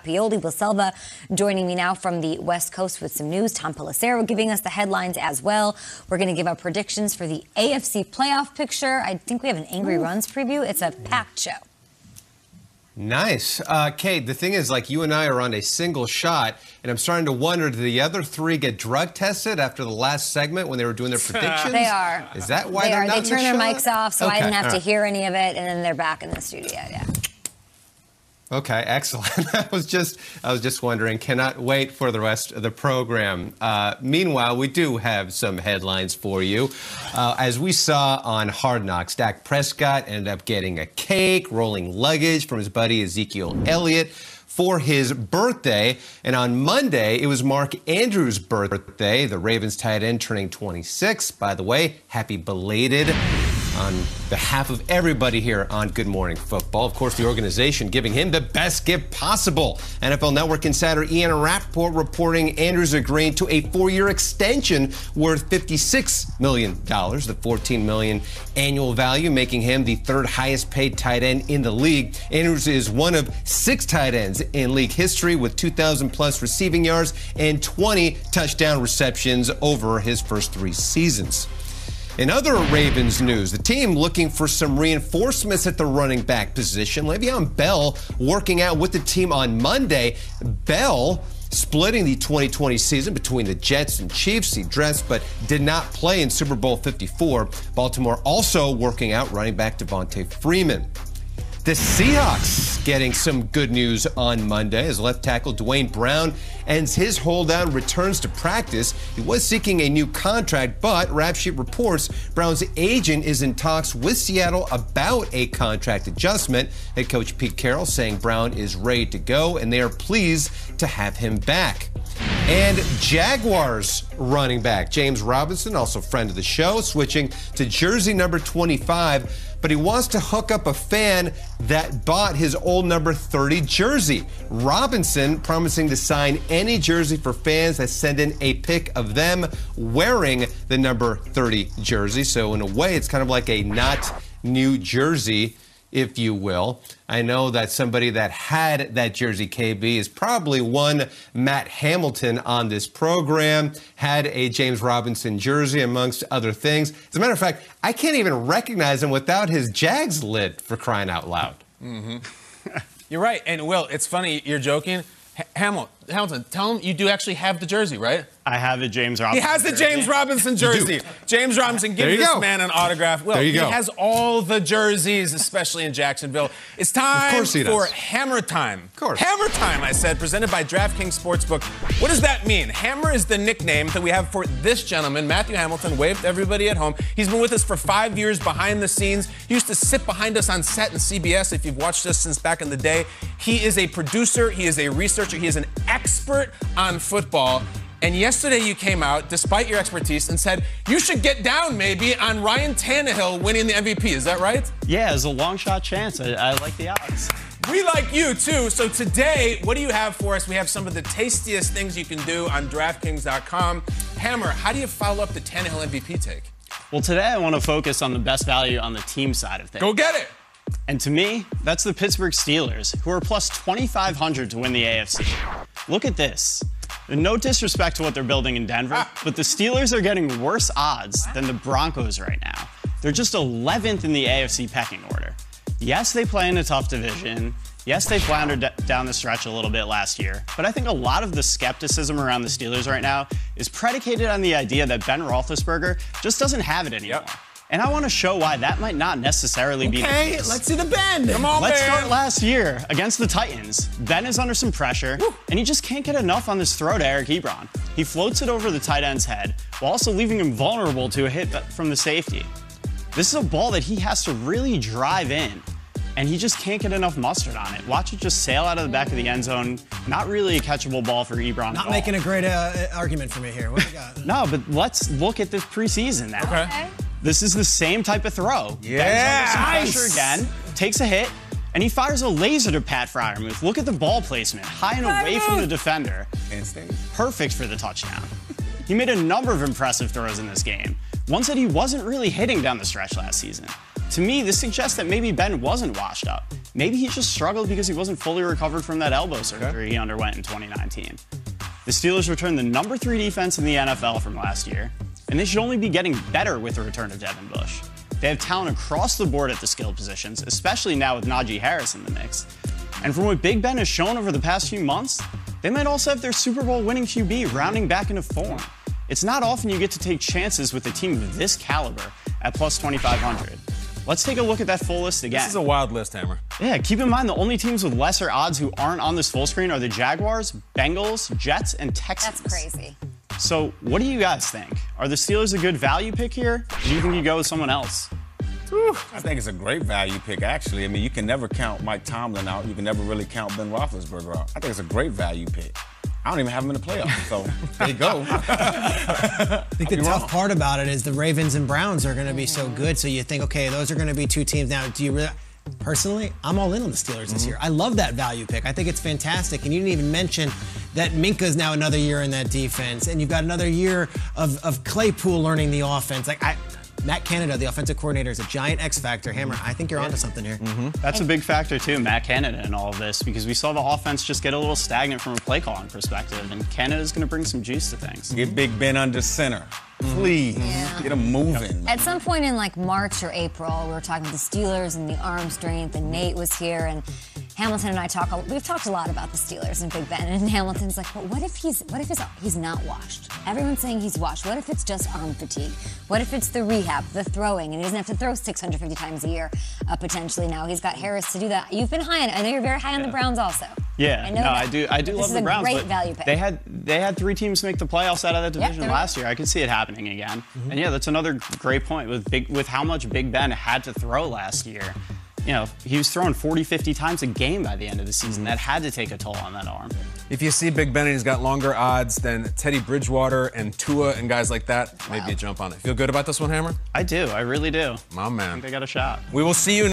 Pioli with Selva joining me now from the West Coast with some news. Tom Pelissero giving us the headlines as well. We're going to give our predictions for the AFC playoff picture. I think we have an Angry Runs preview. It's a packed show. Nice. Kate, the thing is, like, you and I are on a single shot, and I'm starting to wonder, did the other three get drug tested after the last segment when they were doing their predictions? They are. Is that why they're not in the They turn their mics off, so okay, I didn't have to hear any of it, and then they're back in the studio, yeah. Okay, excellent. I was just wondering. Cannot wait for the rest of the program. Meanwhile, we do have some headlines for you. As we saw on Hard Knocks, Dak Prescott ended up getting a cake, rolling luggage from his buddy Ezekiel Elliott for his birthday. And on Monday, it was Mark Andrews' birthday, the Ravens tight end turning 26. By the way, happy belated. On behalf of everybody here on Good Morning Football, of course, the organization giving him the best gift possible. NFL Network insider Ian Rappaport reporting Andrews agreeing to a 4-year extension worth $56 million, the $14 million annual value, making him the third highest paid tight end in the league. Andrews is one of 6 tight ends in league history with 2,000+ receiving yards and 20 touchdown receptions over his first 3 seasons. In other Ravens news, the team looking for some reinforcements at the running back position. Le'Veon Bell working out with the team on Monday. Bell splitting the 2020 season between the Jets and Chiefs. He dressed but did not play in Super Bowl 54. Baltimore also working out running back Devontae Freeman. The Seahawks getting some good news on Monday as left tackle Dwayne Brown ends his holdout, returns to practice. He was seeking a new contract, but Rap Sheet reports Brown's agent is in talks with Seattle about a contract adjustment. Head coach Pete Carroll saying Brown is ready to go, and they are pleased to have him back. And Jaguars running back James Robinson, also friend of the show, switching to jersey number 25. But he wants to hook up a fan that bought his old number 30 jersey. Robinson promising to sign any jersey for fans that send in a pic of them wearing the number 30 jersey. So in a way, it's kind of like a not new jersey, if you will. I know that somebody that had that jersey, KB, is probably one Matt Hamilton on this program, had a James Robinson jersey, amongst other things. As a matter of fact, I can't even recognize him without his Jags lid, for crying out loud. Mm-hmm. You're right. And, Will, it's funny, you're joking. Hamilton, tell him you do actually have the jersey, right? I have a James Robinson He has the James Robinson jersey. James Robinson, give this man an autograph. Well, he has all the jerseys, especially in Jacksonville. It's time for Hammer Time. Of course. Hammer Time, I said, presented by DraftKings Sportsbook. What does that mean? Hammer is the nickname that we have for this gentleman, Matthew Hamilton. Wave to everybody at home. He's been with us for 5 years behind the scenes. He used to sit behind us on set in CBS, if you've watched us since back in the day. He is a producer. He is a researcher. He is an expert on football. And yesterday you came out, despite your expertise, and said you should get down maybe on Ryan Tannehill winning the MVP. Is that right? Yeah, it's a long shot chance. I like the odds. We like you, too. So today, what do you have for us? We have some of the tastiest things you can do on DraftKings.com. Hammer, how do you follow up the Tannehill MVP take? Well, today I want to focus on the best value on the team side of things. Go get it. And to me, that's the Pittsburgh Steelers, who are plus 2,500 to win the AFC. Look at this. No disrespect to what they're building in Denver, but the Steelers are getting worse odds than the Broncos right now. They're just 11th in the AFC pecking order. Yes, they play in a tough division. Yes, they floundered down the stretch a little bit last year, but I think a lot of the skepticism around the Steelers right now is predicated on the idea that Ben Roethlisberger just doesn't have it anymore. And I want to show why that might not necessarily be the case. Okay, let's see the Ben. Come on, Let's start last year against the Titans. Ben is under some pressure, and he just can't get enough on this throw to Eric Ebron. He floats it over the tight end's head, while also leaving him vulnerable to a hit from the safety. This is a ball that he has to really drive in, and he just can't get enough mustard on it. Watch it just sail out of the back of the end zone. Not really a catchable ball for Ebron. Not making a great argument for me here. What do you got? No, but let's look at this preseason now. Okay. This is the same type of throw. Yeah, Ben's under some pressure again, takes a hit, and he fires a laser to Pat Freiermuth. Look at the ball placement, high and away from the defender. Perfect for the touchdown. He made a number of impressive throws in this game, ones that he wasn't really hitting down the stretch last season. To me, this suggests that maybe Ben wasn't washed up. Maybe he just struggled because he wasn't fully recovered from that elbow surgery he underwent in 2019. The Steelers returned the number 3 defense in the NFL from last year, and they should only be getting better with the return of Devin Bush. They have talent across the board at the skill positions, especially now with Najee Harris in the mix. And from what Big Ben has shown over the past few months, they might also have their Super Bowl winning QB rounding back into form. It's not often you get to take chances with a team of this caliber at plus 2,500. Let's take a look at that full list again. This is a wild list, Hammer. Yeah, keep in mind the only teams with lesser odds who aren't on this full screen are the Jaguars, Bengals, Jets, and Texans. That's crazy. So what do you guys think? Are the Steelers a good value pick here? Or do you think you go with someone else? I think it's a great value pick, actually. I mean, you can never count Mike Tomlin out. You can never really count Ben Roethlisberger out. I think it's a great value pick. I don't even have him in the playoffs, so there you go. I think the tough part about it is the Ravens and Browns are going to be so good, so you think, okay, those are going to be 2 teams. Now, do you really... Personally, I'm all in on the Steelers this year. I love that value pick. I think it's fantastic. And you didn't even mention that Minka's now another year in that defense, and you've got another year of Claypool learning the offense. Matt Canada, the offensive coordinator, is a giant X factor. Hammer, I think you're onto something here. That's a big factor too, Matt Canada in all of this, because we saw the offense just get a little stagnant from a play calling perspective, and Canada's going to bring some juice to things. Get Big Ben under center. Please, get him moving. At some point in like March or April, we were talking to the Steelers and the arm strength, and Nate was here, and Hamilton and I we've talked a lot about the Steelers and Big Ben, and Hamilton's like, well, what if he's not washed? Everyone's saying he's washed. What if it's just arm fatigue? What if it's the rehab, the throwing, and he doesn't have to throw 650 times a year potentially now? He's got Harris to do that. You've been high on it. I know you're very high on the Browns also. Yeah, I do love the Browns. This is a great value pick. They had 3 teams make the playoffs out of that division last year. I could see it happening again. And yeah, that's another great point with how much Big Ben had to throw last year. You know, he was throwing 40, 50 times a game by the end of the season. That had to take a toll on that arm. If you see Big Ben and he's got longer odds than Teddy Bridgewater and Tua and guys like that, maybe you jump on it. Feel good about this one, Hammer? I do. I really do. My man. I think I got a shot. We will see you